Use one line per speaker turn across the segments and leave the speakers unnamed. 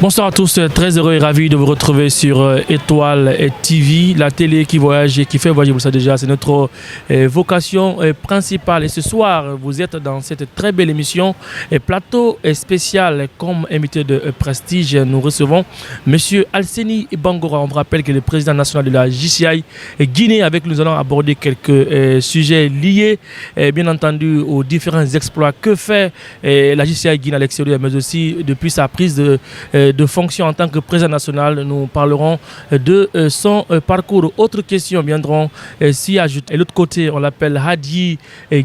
Bonsoir à tous, très heureux et ravi de vous retrouver sur Étoile TV, la télé qui voyage et qui fait voyager, vous le savez déjà, c'est notre vocation principale. Et ce soir, vous êtes dans cette très belle émission, plateau spécial comme invité de prestige. Nous recevons M. Alseni Bangora. On vous rappelle que le président national de la JCI Guinée, avec nous allons aborder quelques sujets liés, bien entendu, aux différents exploits que fait la JCI Guinée à l'extérieur, mais aussi depuis sa prise de fonction en tant que président national. Nous parlerons de son parcours. Autres questions viendront s'y ajouter. Et l'autre côté, on l'appelle Hadi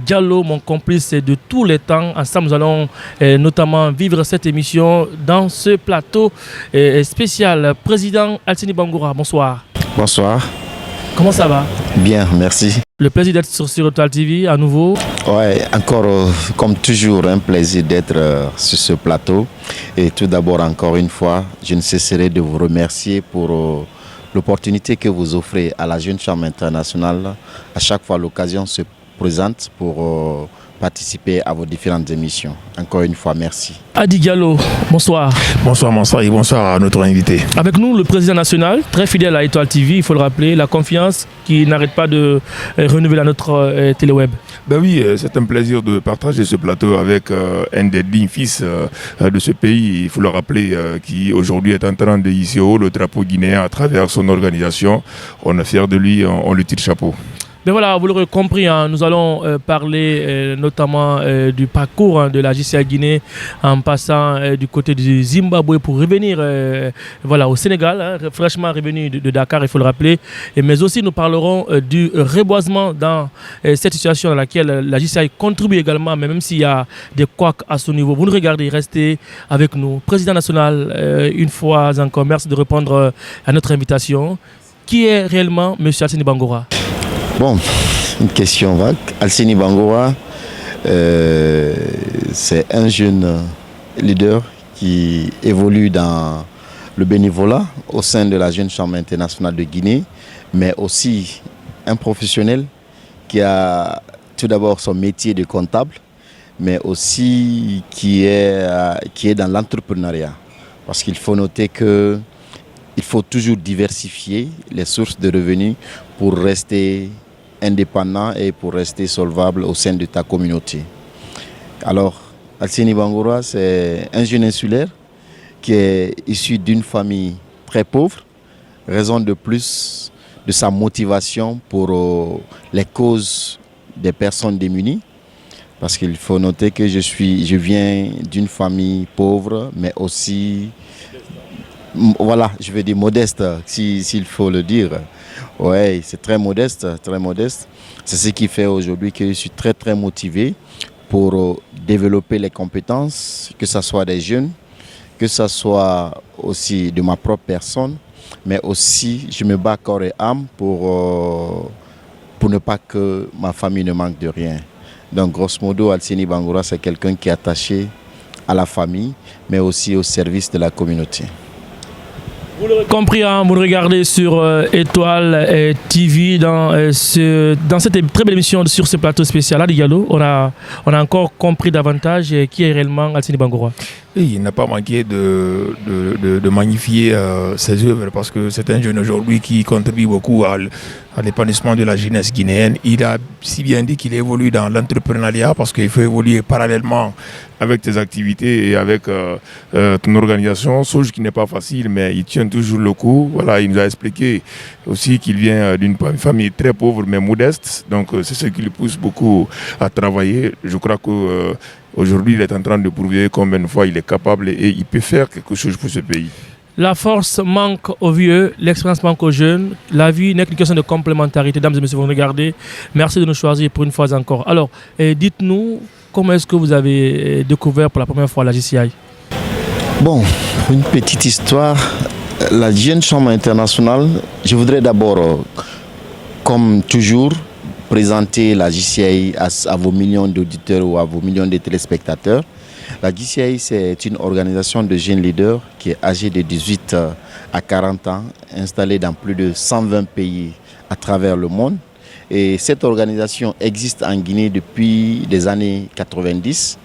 Diallo, mon complice de tous les temps. Ensemble, nous allons notamment vivre cette émission dans ce plateau spécial. Président Alseni Bangora, bonsoir.
Bonsoir.
Comment ça va?
Bien, merci.
Le plaisir d'être sur Étoile TV à nouveau.
Ouais, encore comme toujours, un plaisir d'être sur ce plateau. Et tout d'abord, encore une fois, je ne cesserai de vous remercier pour l'opportunité que vous offrez à la Jeune Chambre internationale. À chaque fois, l'occasion se présente pour participer à vos différentes émissions. Encore une fois, merci.
Hadi Diallo, bonsoir.
Bonsoir et bonsoir à notre invité.
Avec nous, le président national, très fidèle à Étoile TV, il faut le rappeler, la confiance qui n'arrête pas de renouveler à notre téléweb.
Ben oui, c'est un plaisir de partager ce plateau avec un des dignes fils de ce pays, il faut le rappeler, qui aujourd'hui est en train de hisser haut le drapeau guinéen à travers son organisation. On est fiers de lui, on lui tire chapeau.
Mais voilà, vous l'aurez compris, hein, nous allons parler notamment du parcours de la JCI Guinée en passant du côté du Zimbabwe pour revenir voilà, au Sénégal, hein, fraîchement revenu de Dakar, il faut le rappeler. Mais aussi, nous parlerons du reboisement dans cette situation dans laquelle la JCI contribue également, mais même s'il y a des couacs à ce niveau. Vous nous regardez, restez avec nous. Président national, une fois encore, merci de répondre à notre invitation. Qui est réellement M. Alseni Bangora?
Bon, une question vague. Alseni Bangora, c'est un jeune leader qui évolue dans le bénévolat au sein de la Jeune Chambre internationale de Guinée, mais aussi un professionnel qui a tout d'abord son métier de comptable, mais aussi qui est dans l'entrepreneuriat. Parce qu'il faut noter que il faut toujours diversifier les sources de revenus pour rester indépendant et pour rester solvable au sein de ta communauté. Alors, Alseni Bangora, c'est un jeune insulaire qui est issu d'une famille très pauvre, raison de plus de sa motivation pour les causes des personnes démunies. Parce qu'il faut noter que je viens d'une famille pauvre, mais aussi, voilà, je veux dire modeste, s'il faut le dire. Oui, c'est très modeste, très modeste. C'est ce qui fait aujourd'hui que je suis très très motivé pour développer les compétences, que ce soit des jeunes, que ce soit aussi de ma propre personne, mais aussi je me bats corps et âme pour ne pas que ma famille ne manque de rien. Donc grosso modo, Alseni Bangora, c'est quelqu'un qui est attaché à la famille, mais aussi au service de la communauté.
Vous l'aurez compris, hein, vous le regardez sur Étoile TV dans cette très belle émission sur ce plateau spécial. Hadi Diallo, on a encore compris davantage qui est réellement Alseni Bangora.
Oui, il n'a pas manqué de magnifier ses œuvres parce que c'est un jeune aujourd'hui qui contribue beaucoup à l'épanouissement de la jeunesse guinéenne. Il a si bien dit qu'il évolue dans l'entrepreneuriat parce qu'il faut évoluer parallèlement avec tes activités et avec ton organisation, chose qui n'est pas facile, mais il tient toujours le coup. Voilà, il nous a expliqué aussi qu'il vient d'une famille très pauvre mais modeste, donc c'est ce qui le pousse beaucoup à travailler. Je crois que aujourd'hui, il est en train de prouver combien de fois il est capable et il peut faire quelque chose pour ce pays.
La force manque aux vieux, l'expérience manque aux jeunes. La vie n'est qu'une question de complémentarité. Mesdames et messieurs, vous regardez. Merci de nous choisir pour une fois encore. Alors, dites-nous, comment est-ce que vous avez découvert pour la première fois la JCI?
Bon, une petite histoire. La Jeune Chambre internationale, je voudrais d'abord, comme toujours, présenter la JCI à vos millions d'auditeurs ou à vos millions de téléspectateurs. La JCI, c'est une organisation de jeunes leaders qui est âgée de 18 à 40 ans, installée dans plus de 120 pays à travers le monde. Et cette organisation existe en Guinée depuis les années 90.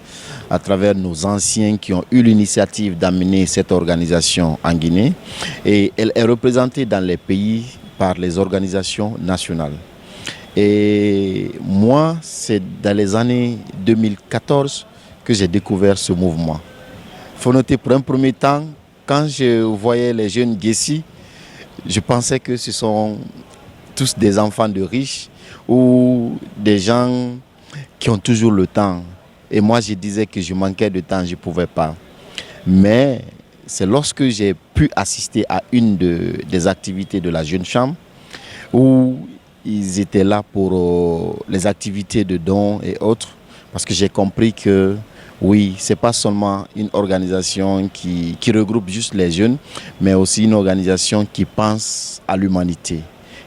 à travers nos anciens qui ont eu l'initiative d'amener cette organisation en Guinée. Et elle est représentée dans les pays par les organisations nationales. Et moi, c'est dans les années 2014 que j'ai découvert ce mouvement. Il faut noter, pour un premier temps, quand je voyais les jeunes Gessi, je pensais que ce sont tous des enfants de riches ou des gens qui ont toujours le temps. Et moi, je disais que je manquais de temps, je ne pouvais pas. Mais c'est lorsque j'ai pu assister à une des activités de la Jeune Chambre où ils étaient là pour les activités de dons et autres, parce que j'ai compris que oui, ce n'est pas seulement une organisation qui regroupe juste les jeunes, mais aussi une organisation qui pense à l'humanité.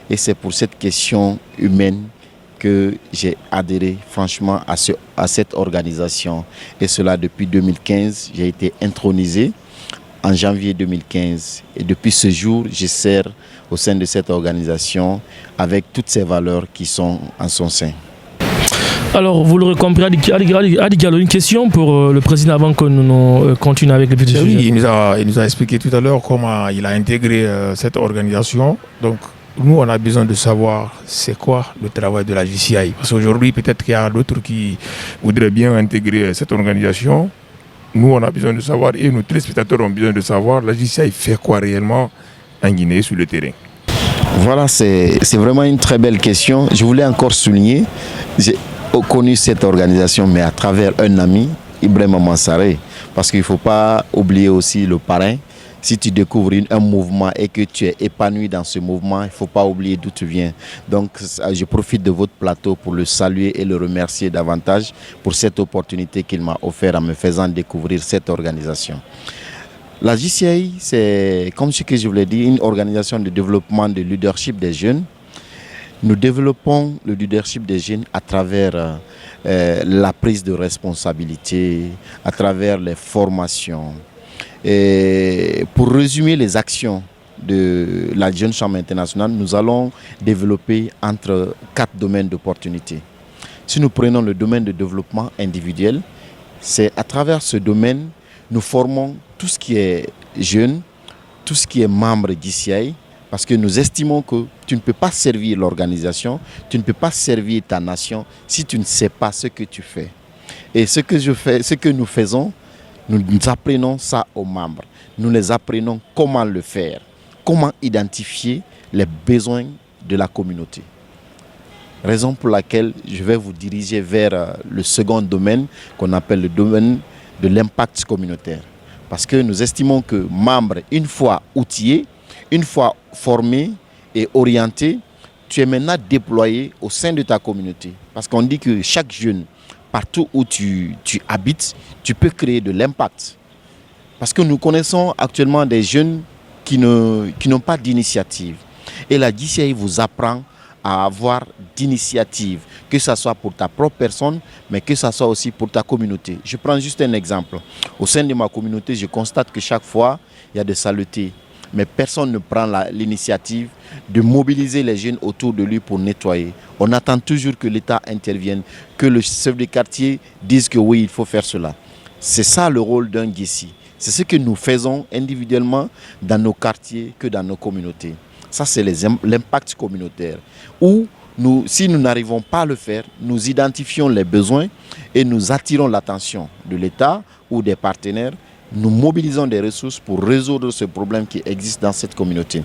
Et c'est pour cette question humaine que j'ai adhéré franchement à cette organisation. Et cela depuis 2015, j'ai été intronisé en janvier 2015. Et depuis ce jour, je sers au sein de cette organisation avec toutes ces valeurs qui sont en son sein.
Alors, vous l'aurez compris, Adi Diallo, une question pour le président avant que nous continuions avec le petit sujet.
Oui, il nous a expliqué tout à l'heure comment il a intégré cette organisation. Donc, nous, on a besoin de savoir c'est quoi le travail de la JCI. Parce qu'aujourd'hui, peut-être qu'il y a d'autres qui voudraient bien intégrer cette organisation. Nous, on a besoin de savoir, et nos téléspectateurs ont besoin de savoir, la JCI fait quoi réellement en Guinée sur le terrain.
Voilà, c'est vraiment une très belle question. Je voulais encore souligner, j'ai connu cette organisation, mais à travers un ami, Ibrahima Mansaré, parce qu'il ne faut pas oublier aussi le parrain. Si tu découvres un mouvement et que tu es épanoui dans ce mouvement, il ne faut pas oublier d'où tu viens. Donc, je profite de votre plateau pour le saluer et le remercier davantage pour cette opportunité qu'il m'a offerte en me faisant découvrir cette organisation. La JCI, c'est, comme ce que je vous l'ai dit, une organisation de développement de leadership des jeunes. Nous développons le leadership des jeunes à travers la prise de responsabilité, à travers les formations. Et pour résumer les actions de la Jeune Chambre internationale, nous allons développer entre 4 domaines d'opportunités. Si nous prenons le domaine de développement individuel, c'est à travers ce domaine, nous formons tout ce qui est jeune, tout ce qui est membre d'ICI, parce que nous estimons que tu ne peux pas servir l'organisation, tu ne peux pas servir ta nation si tu ne sais pas ce que tu fais. Et ce que nous faisons, nous apprenons ça aux membres. Nous les apprenons comment le faire, comment identifier les besoins de la communauté. Raison pour laquelle je vais vous diriger vers le second domaine qu'on appelle le domaine de l'impact communautaire. Parce que nous estimons que membres, une fois outillés, une fois formé et orienté, tu es maintenant déployé au sein de ta communauté. Parce qu'on dit que chaque jeune, partout où tu habites, tu peux créer de l'impact. Parce que nous connaissons actuellement des jeunes qui n'ont pas d'initiative. Et la JCI vous apprend à avoir d'initiative, que ce soit pour ta propre personne, mais que ce soit aussi pour ta communauté. Je prends juste un exemple. Au sein de ma communauté, je constate que chaque fois, il y a des saletés. Mais personne ne prend l'initiative de mobiliser les jeunes autour de lui pour nettoyer. On attend toujours que l'État intervienne, que le chef de quartier dise que oui, il faut faire cela. C'est ça le rôle d'un Gessi. C'est ce que nous faisons individuellement dans nos quartiers que dans nos communautés. Ça, c'est l'impact communautaire. Où, si nous n'arrivons pas à le faire, nous identifions les besoins et nous attirons l'attention de l'État ou des partenaires. Nous mobilisons des ressources pour résoudre ce problème qui existe dans cette communauté.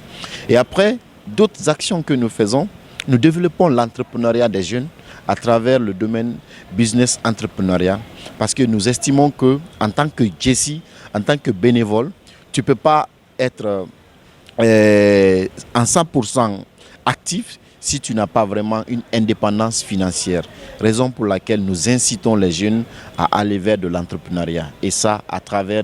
Et après, d'autres actions que nous faisons, nous développons l'entrepreneuriat des jeunes à travers le domaine business entrepreneuriat. Parce que nous estimons qu'en tant que Gessi, en tant que bénévole, tu ne peux pas être en 100% actif si tu n'as pas vraiment une indépendance financière. Raison pour laquelle nous incitons les jeunes à aller vers de l'entrepreneuriat. Et ça, à travers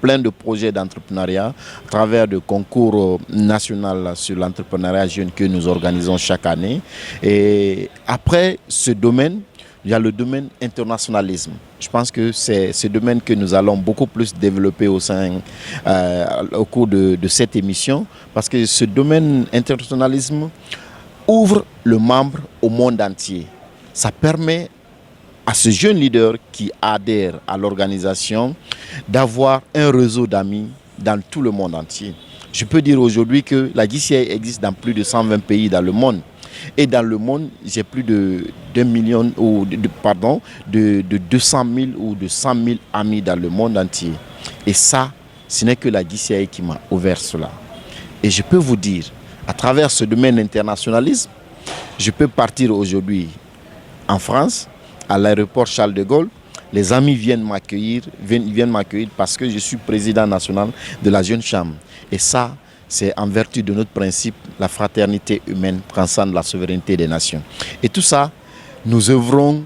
plein de projets d'entrepreneuriat, à travers de concours national sur l'entrepreneuriat jeune que nous organisons chaque année. Et après ce domaine, il y a le domaine internationalisme. Je pense que c'est ce domaine que nous allons beaucoup plus développer au cours de cette émission. Parce que ce domaine internationalisme ouvre le membre au monde entier. Ça permet à ce jeune leader qui adhère à l'organisation d'avoir un réseau d'amis dans tout le monde entier. Je peux dire aujourd'hui que la GCI existe dans plus de 120 pays dans le monde. Et dans le monde, j'ai plus de 2 millions, ou de 200 000 ou de 100 000 amis dans le monde entier. Et ça, ce n'est que la GCI qui m'a ouvert cela. Et je peux vous dire, à travers ce domaine internationalisme, je peux partir aujourd'hui en France, à l'aéroport Charles de Gaulle. Les amis viennent m'accueillir parce que je suis président national de la Jeune Chambre. Et ça, c'est en vertu de notre principe, la fraternité humaine transcende la souveraineté des nations. Et tout ça, nous œuvrons,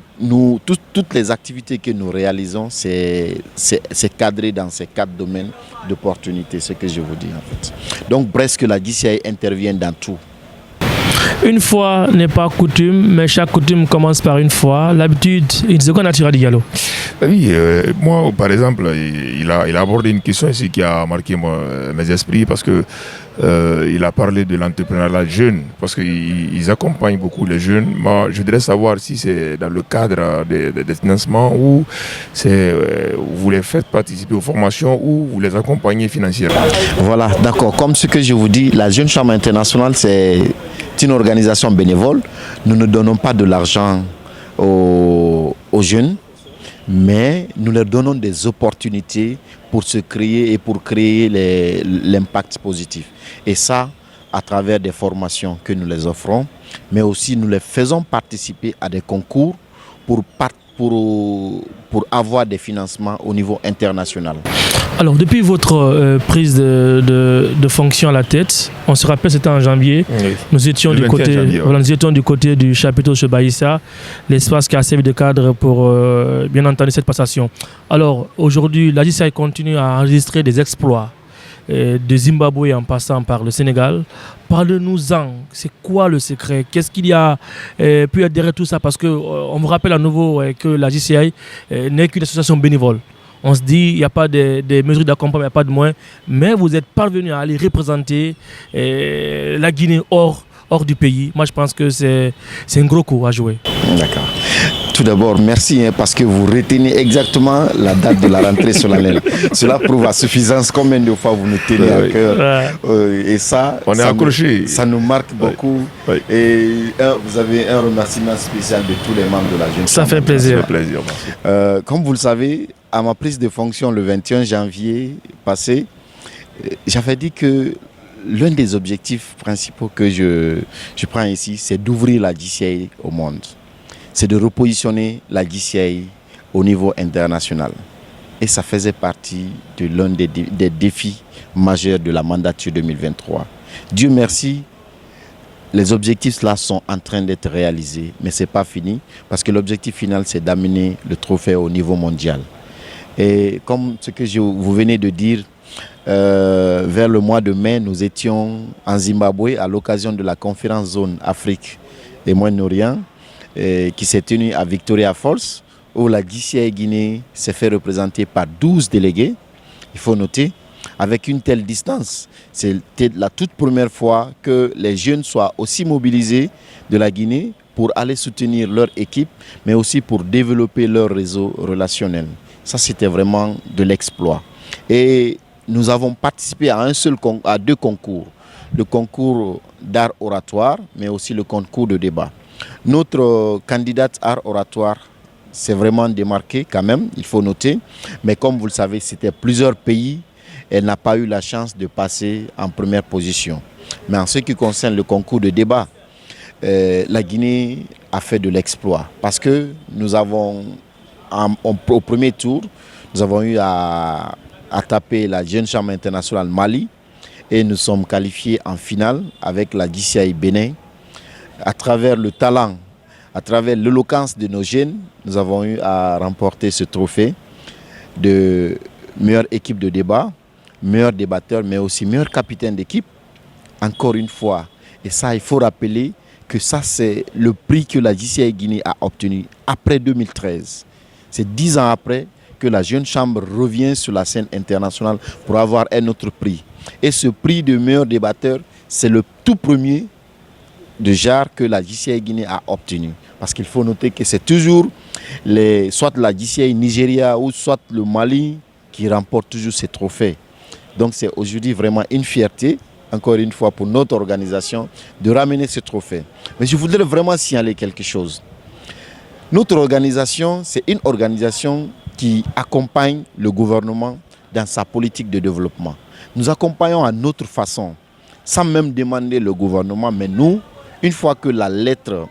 toutes les activités que nous réalisons, c'est cadré dans ces 4 domaines d'opportunité, ce que je vous dis en fait. Donc presque la GCI intervient dans tout.
Une fois n'est pas coutume, mais chaque coutume commence par une fois. L'habitude, il se naturel Diallo.
Oui, moi, par exemple, il a abordé une question ici qui a marqué mes esprits parce que il a parlé de l'entrepreneuriat jeune, parce qu'ils accompagnent beaucoup les jeunes. Moi, je voudrais savoir si c'est dans le cadre des financements ou vous les faites participer aux formations ou vous les accompagnez financièrement.
Voilà, d'accord. Comme ce que je vous dis, la Jeune Chambre internationale, c'est une organisation bénévole. Nous ne donnons pas de l'argent aux jeunes, mais nous leur donnons des opportunités pour se créer et pour créer l'impact positif. Et ça, à travers des formations que nous les offrons, mais aussi nous les faisons participer à des concours pour avoir des financements au niveau international.
Alors, depuis votre prise de fonction à la tête, on se rappelle, c'était en janvier,
Oui.
nous étions du côté du chapiteau de Baïssa, l'espace qui a servi de cadre pour, bien entendu, cette passation. Alors, aujourd'hui, la GCI continue à enregistrer des exploits de Zimbabwe en passant par le Sénégal. Parle-nous-en, c'est quoi le secret? Qu'est-ce qu'il y a pu être derrière tout ça? Parce qu'on vous rappelle à nouveau que la GCI n'est qu'une association bénévole. On se dit, il n'y a pas de mesures d'accompagnement, il n'y a pas de moyens, mais vous êtes parvenu à aller représenter la Guinée hors du pays. Moi, je pense que c'est un gros coup à jouer.
D'accord. Tout d'abord, merci parce que vous retenez exactement la date de la rentrée solennelle. Cela prouve à suffisance combien de fois vous nous tenez à cœur. Et ça,
on est accroché.
Ça nous marque beaucoup.
Oui.
Et vous avez un remerciement spécial de tous les membres de la Jeune Chambre.
Ça fait plaisir.
Ça fait plaisir, merci.
Comme vous le savez, à ma prise de fonction le 21 janvier passé, j'avais dit que l'un des objectifs principaux que je prends ici, c'est d'ouvrir la GCI au monde. C'est de repositionner la GCI au niveau international. Et ça faisait partie de l'un des défis majeurs de la mandature 2023. Dieu merci, les objectifs là sont en train d'être réalisés, mais ce n'est pas fini, parce que l'objectif final, c'est d'amener le trophée au niveau mondial. Et comme ce que vous venez de dire, vers le mois de mai, nous étions en Zimbabwe à l'occasion de la conférence zone Afrique et Moyen-Orient qui s'est tenue à Victoria Falls, où la GCI Guinée s'est fait représenter par 12 délégués, il faut noter, avec une telle distance. C'était la toute première fois que les jeunes soient aussi mobilisés de la Guinée pour aller soutenir leur équipe, mais aussi pour développer leur réseau relationnel. Ça, c'était vraiment de l'exploit. Et nous avons participé à 2 concours. Le concours d'art oratoire, mais aussi le concours de débat. Notre candidate art oratoire s'est vraiment démarquée quand même, il faut noter. Mais comme vous le savez, c'était plusieurs pays. Elle n'a pas eu la chance de passer en première position. Mais en ce qui concerne le concours de débat, la Guinée a fait de l'exploit. Parce que nous avons, au premier tour, nous avons eu à taper la Jeune Chambre internationale Mali et nous sommes qualifiés en finale avec la GCI Bénin. À travers le talent, à travers l'éloquence de nos jeunes, nous avons eu à remporter ce trophée de meilleure équipe de débat, meilleur débatteur, mais aussi meilleur capitaine d'équipe. Encore une fois, et ça, il faut rappeler que ça, c'est le prix que la GCI Guinée a obtenu après 2013. C'est 10 ans après que la Jeune Chambre revient sur la scène internationale pour avoir un autre prix. Et ce prix de meilleur débatteur, c'est le tout premier de genre que la JCI Guinée a obtenu. Parce qu'il faut noter que c'est toujours soit la JCI Nigeria ou soit le Mali qui remporte toujours ces trophées. Donc c'est aujourd'hui vraiment une fierté, encore une fois pour notre organisation, de ramener ce trophée. Mais je voudrais vraiment signaler quelque chose. Notre organisation, c'est une organisation qui accompagne le gouvernement dans sa politique de développement. Nous accompagnons à notre façon, sans même demander le gouvernement, mais nous, une fois que la lettre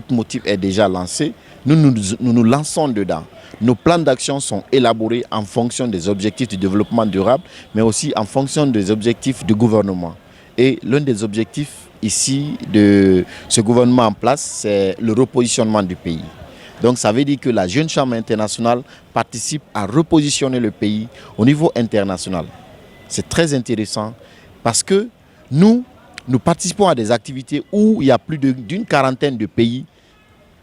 motif est déjà lancée, nous lançons dedans. Nos plans d'action sont élaborés en fonction des objectifs du développement durable, mais aussi en fonction des objectifs du gouvernement. Et l'un des objectifs ici de ce gouvernement en place, c'est le repositionnement du pays. Donc ça veut dire que la Jeune Chambre internationale participe à repositionner le pays au niveau international. C'est très intéressant parce que nous participons à des activités où il y a plus d'une quarantaine de pays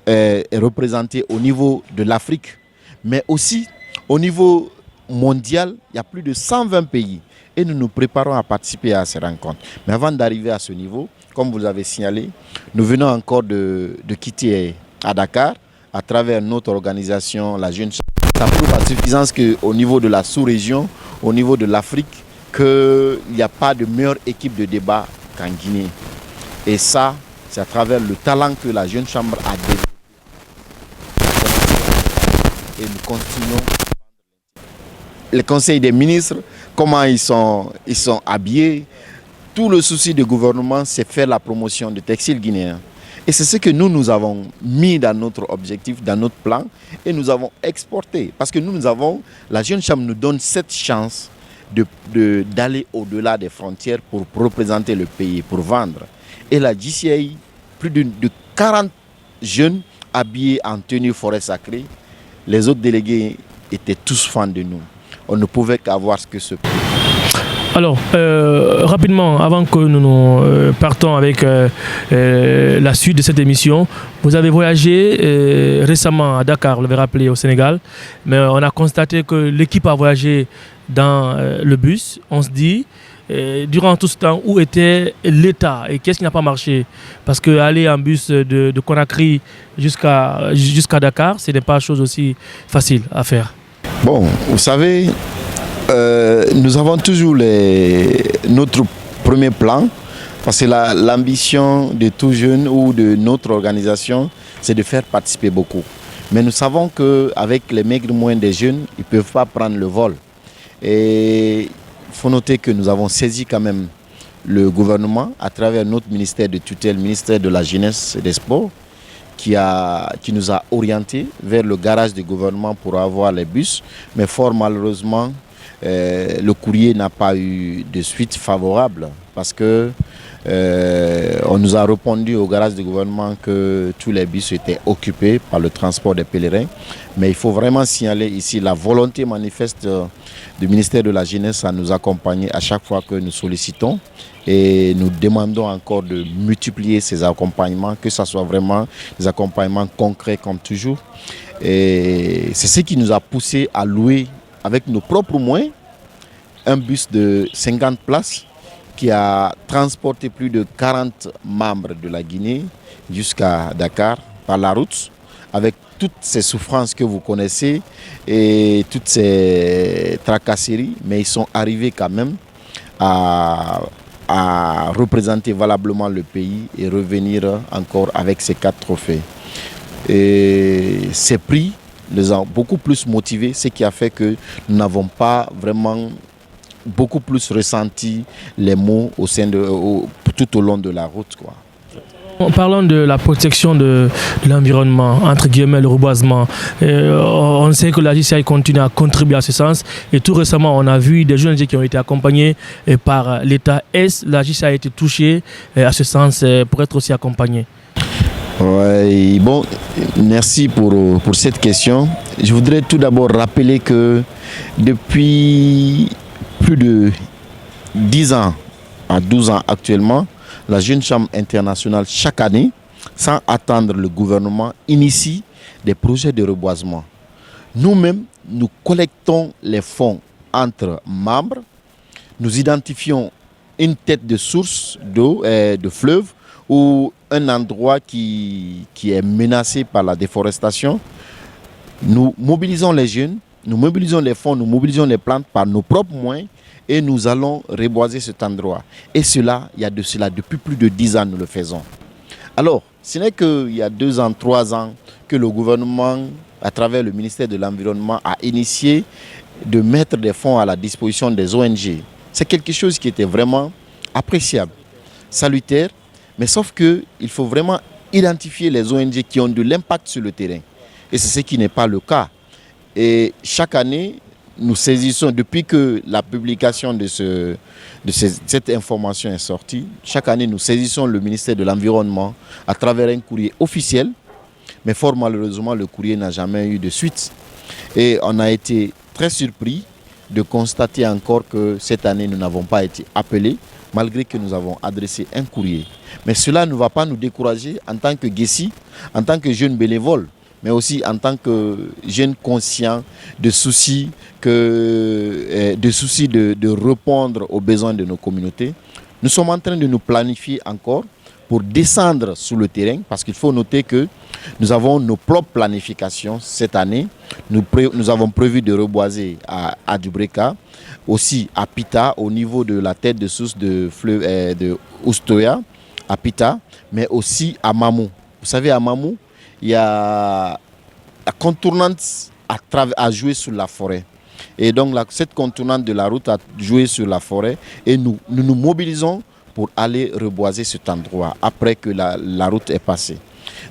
représentés au niveau de l'Afrique, mais aussi au niveau mondial, il y a plus de 120 pays et nous nous préparons à participer à ces rencontres. Mais avant d'arriver à ce niveau, comme vous l'avez signalé, nous venons encore de quitter à Dakar à travers notre organisation, la Jeune Chambre. Ça prouve à suffisance qu'au niveau de la sous-région, au niveau de l'Afrique, qu'il n'y a pas de meilleure équipe de débat qu'en Guinée. Et ça, c'est à travers le talent que la Jeune Chambre a développé. Et nous continuons. Le Conseil des ministres, comment ils sont habillés. Tout le souci du gouvernement, c'est faire la promotion du textile guinéen. Et c'est ce que nous avons mis dans notre objectif, dans notre plan, et nous avons exporté. Parce que la Jeune Chambre nous donne cette chance d'aller au-delà des frontières pour représenter le pays, pour vendre. Et la JCI, plus de 40 jeunes habillés en tenue forêt sacrée, les autres délégués étaient tous fans de nous. On ne pouvait qu'avoir ce que ce pays.
Alors, rapidement, avant que nous partons avec la suite de cette émission, vous avez voyagé récemment à Dakar, vous l'avez rappelé, au Sénégal, mais on a constaté que l'équipe a voyagé dans le bus. On se dit, durant tout ce temps, où était l'État et qu'est-ce qui n'a pas marché? Parce qu'aller en bus de Conakry jusqu'à Dakar, ce n'est pas chose aussi facile à faire.
Bon, vous savez, nous avons toujours notre premier plan, parce que l'ambition de tout jeune ou de notre organisation, c'est de faire participer beaucoup. Mais nous savons qu'avec les maigres moyens des jeunes, ils ne peuvent pas prendre le vol. Et il faut noter que nous avons saisi quand même le gouvernement à travers notre ministère de tutelle, ministère de la Jeunesse et des Sports, qui nous a orientés vers le garage du gouvernement pour avoir les bus. Mais fort malheureusement, le courrier n'a pas eu de suite favorable parce que on nous a répondu au garage du gouvernement que tous les bus étaient occupés par le transport des pèlerins. Mais il faut vraiment signaler ici la volonté manifeste du ministère de la Jeunesse à nous accompagner à chaque fois que nous sollicitons. Et nous demandons encore de multiplier ces accompagnements, que ce soit vraiment des accompagnements concrets comme toujours. Et c'est ce qui nous a poussé à louer avec nos propres moyens un bus de 50 places qui a transporté plus de 40 membres de la Guinée jusqu'à Dakar par la route, avec toutes ces souffrances que vous connaissez et toutes ces tracasseries, mais ils sont arrivés quand même à représenter valablement le pays et revenir encore avec ces 4 trophées. Et ces prix les ont beaucoup plus motivés, ce qui a fait que nous n'avons pas vraiment beaucoup plus ressenti les maux tout au long de la route, quoi.
Parlons de la protection de l'environnement, entre guillemets le reboisement. On sait que la JCI continue à contribuer à ce sens. Et tout récemment, on a vu des jeunes qui ont été accompagnés par l'État. Est-ce que la JCI a été touchée à ce sens pour être aussi accompagnée?
Oui, bon, merci pour cette question. Je voudrais tout d'abord rappeler que depuis plus de 10 ans à 12 ans actuellement, la Jeune Chambre internationale, chaque année, sans attendre le gouvernement, initie des projets de reboisement. Nous-mêmes, nous collectons les fonds entre membres, nous identifions une tête de source d'eau, de fleuve, ou un endroit qui est menacé par la déforestation, nous mobilisons les jeunes, nous mobilisons les fonds, nous mobilisons les plantes par nos propres moyens et nous allons reboiser cet endroit. Et cela, il y a de cela, depuis plus de 10 ans, nous le faisons. Alors, ce n'est qu'il y a 2 ans, 3 ans que le gouvernement, à travers le ministère de l'Environnement, a initié de mettre des fonds à la disposition des ONG. C'est quelque chose qui était vraiment appréciable, salutaire, mais sauf qu'il faut vraiment identifier les ONG qui ont de l'impact sur le terrain. Et c'est ce qui n'est pas le cas. Et chaque année, nous saisissons, depuis que la publication de cette information est sortie, chaque année nous saisissons le ministère de l'Environnement à travers un courrier officiel, mais fort malheureusement le courrier n'a jamais eu de suite. Et on a été très surpris de constater encore que cette année nous n'avons pas été appelés, malgré que nous avons adressé un courrier. Mais cela ne va pas nous décourager en tant que Guessi, en tant que jeunes bénévoles, mais aussi en tant que jeunes conscients de soucis de répondre aux besoins de nos communautés. Nous sommes en train de nous planifier encore pour descendre sur le terrain, parce qu'il faut noter que nous avons nos propres planifications cette année. Nous avons prévu de reboiser à Dubreka, aussi à Pita, au niveau de la tête de source de Oustoya, à Pita, mais aussi à Mamou. Vous savez, à Mamou, il y a la contournante à jouer sur la forêt. Et donc cette contournante de la route a joué sur la forêt et nous nous mobilisons pour aller reboiser cet endroit après que la route est passée.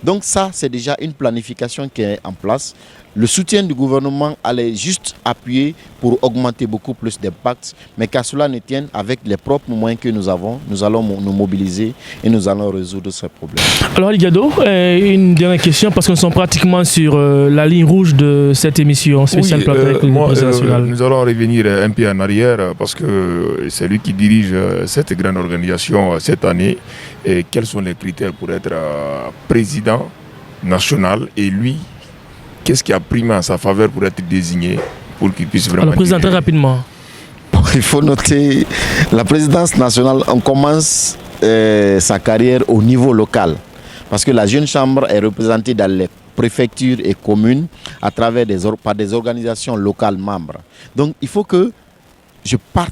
Donc ça, c'est déjà une planification qui est en place. Le soutien du gouvernement allait juste appuyer pour augmenter beaucoup plus d'impact, mais qu'à cela ne tienne, avec les propres moyens que nous avons, nous allons nous mobiliser et nous allons résoudre ces problèmes.
Alors Ali Gado, une dernière question, parce que nous sommes pratiquement sur la ligne rouge de cette émission spéciale Plateau avec le président national.
Nous allons revenir un peu en arrière, parce que c'est lui qui dirige cette grande organisation cette année. Et quels sont les critères pour être président national, et lui, qu'est-ce qui a primé en sa faveur pour être désigné, pour qu'il puisse vraiment...
Alors, président, très rapidement.
Il faut noter, la présidence nationale, on commence sa carrière au niveau local. Parce que la jeune chambre est représentée dans les préfectures et communes à travers par des organisations locales membres. Donc, il faut que je passe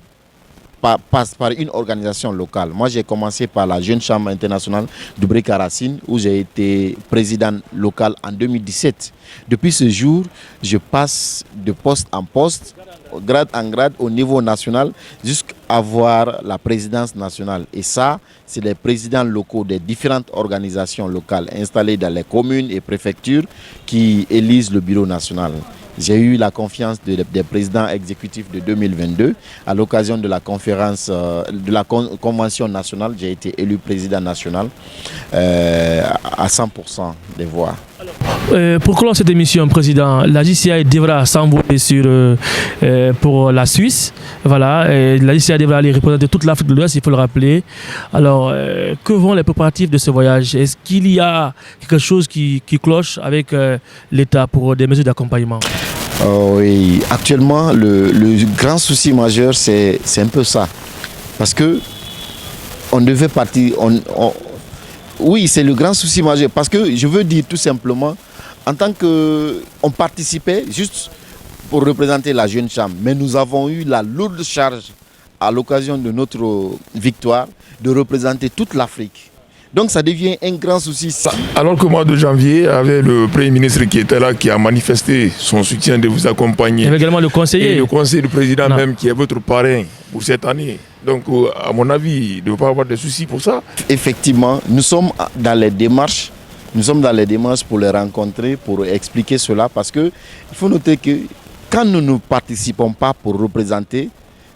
par une organisation locale. Moi, j'ai commencé par la Jeune Chambre internationale Dubreka Racine, où j'ai été président local en 2017. Depuis ce jour, je passe de poste en poste, grade en grade, au niveau national, jusqu'à avoir la présidence nationale. Et ça, c'est les présidents locaux des différentes organisations locales installées dans les communes et préfectures qui élisent le bureau national. J'ai eu la confiance des présidents exécutifs de 2022. À l'occasion de la conférence, de la convention nationale, j'ai été élu président national à 100% des voix.
Pour clore cette émission, Président, la JCI devra s'envoler pour la Suisse. Voilà, la JCI devra aller représenter toute l'Afrique de l'Ouest, il faut le rappeler. Alors, que vont les préparatifs de ce voyage? Est-ce qu'il y a quelque chose qui cloche avec l'État pour des mesures d'accompagnement?
Oui, actuellement, le grand souci majeur, c'est un peu ça. Parce que on devait partir... Oui, c'est le grand souci majeur. Parce que je veux dire tout simplement, en tant qu'on participait juste pour représenter la Jeune Chambre, mais nous avons eu la lourde charge à l'occasion de notre victoire de représenter toute l'Afrique. Donc ça devient un grand souci.
Alors qu'au mois de janvier, avec le Premier ministre qui était là, qui a manifesté son soutien de vous accompagner.
Il y avait également le conseiller.
Et le conseiller du président même, qui est votre parrain pour cette année. Donc à mon avis, il ne doit pas avoir de soucis pour ça.
Effectivement, nous sommes dans les démarches. Nous sommes dans les démarches pour les rencontrer, pour expliquer cela. Parce qu'il faut noter que quand nous ne participons pas pour représenter,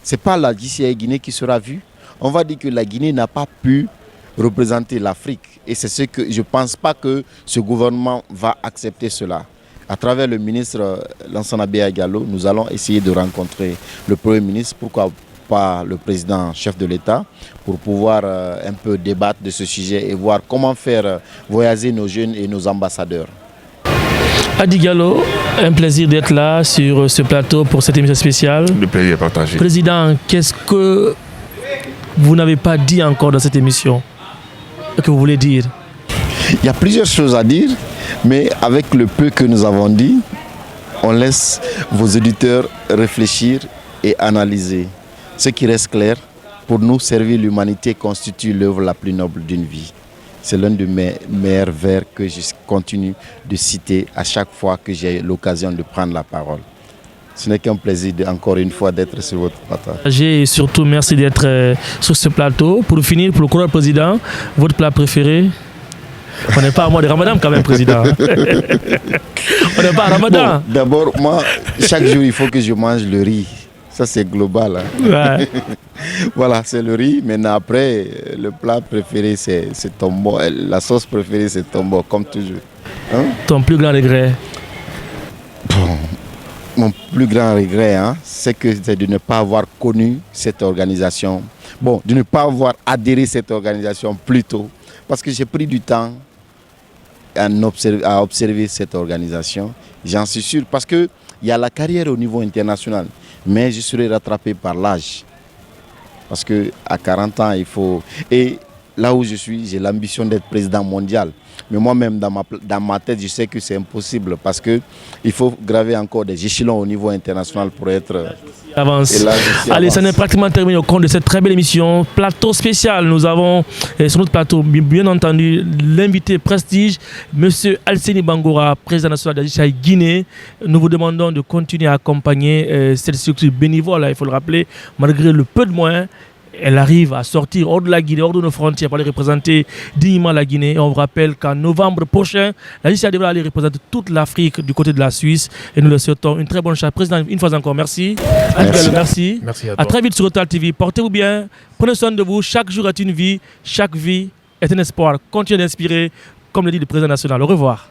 ce n'est pas la JCI Guinée qui sera vue. On va dire que la Guinée n'a pas pu représenter l'Afrique. Et c'est ce que je ne pense pas que ce gouvernement va accepter cela. À travers le ministre Lansana Bea Diallo, nous allons essayer de rencontrer le Premier ministre, pourquoi pas le président chef de l'État, pour pouvoir un peu débattre de ce sujet et voir comment faire voyager nos jeunes et nos ambassadeurs.
Adi Gallo, un plaisir d'être là sur ce plateau pour cette émission spéciale.
Le plaisir partagé.
Président, qu'est-ce que vous n'avez pas dit encore dans cette émission? que vous voulez dire?
Il y a plusieurs choses à dire, mais avec le peu que nous avons dit, on laisse vos auditeurs réfléchir et analyser. Ce qui reste clair, pour nous, servir l'humanité constitue l'œuvre la plus noble d'une vie. C'est l'un de mes meilleurs vers que je continue de citer à chaque fois que j'ai l'occasion de prendre la parole. Ce n'est qu'un plaisir, encore une fois, d'être sur votre plateau.
Et surtout, merci d'être sur ce plateau. Pour finir, pour le coureur président, votre plat préféré? On n'est pas à mois de Ramadan quand même, président. On n'est pas à Ramadan.
Bon, d'abord, moi, chaque jour, il faut que je mange le riz. Ça, c'est global. Hein.
Ouais.
Voilà, c'est le riz. Maintenant, après, le plat préféré, c'est tombo. La sauce préférée, c'est tombo, comme toujours. Hein?
Ton plus grand regret?
Bon, mon plus grand regret, hein, c'est de ne pas avoir connu cette organisation. Bon, de ne pas avoir adhéré à cette organisation plus tôt. Parce que j'ai pris du temps à observer cette organisation. J'en suis sûr. Parce qu'il y a la carrière au niveau international. Mais je serai rattrapé par l'âge. Parce qu'à 40 ans, il faut... Et là où je suis, j'ai l'ambition d'être président mondial. Mais moi-même, dans ma tête, je sais que c'est impossible. Parce qu'il faut graver encore des échelons au niveau international pour être...
Avance. Allez, ça n'est pratiquement terminé au compte de cette très belle émission. Plateau spécial, nous avons sur notre plateau, bien entendu, l'invité prestige, M. Alseni Bangura, président national de la JCI Guinée. Nous vous demandons de continuer à accompagner cette structure bénévole, il faut le rappeler, malgré le peu de moyens. Elle arrive à sortir hors de la Guinée, hors de nos frontières, pour aller représenter dignement la Guinée. Et on vous rappelle qu'en novembre prochain, la JCI devrait aller représenter toute l'Afrique du côté de la Suisse. Et nous le souhaitons une très bonne chance. Président, une fois encore, merci. Merci.
Merci à toi.
À très vite sur Total TV. Portez-vous bien. Prenez soin de vous. Chaque jour est une vie. Chaque vie est un espoir. Continuez d'inspirer, comme le dit le président national. Au revoir.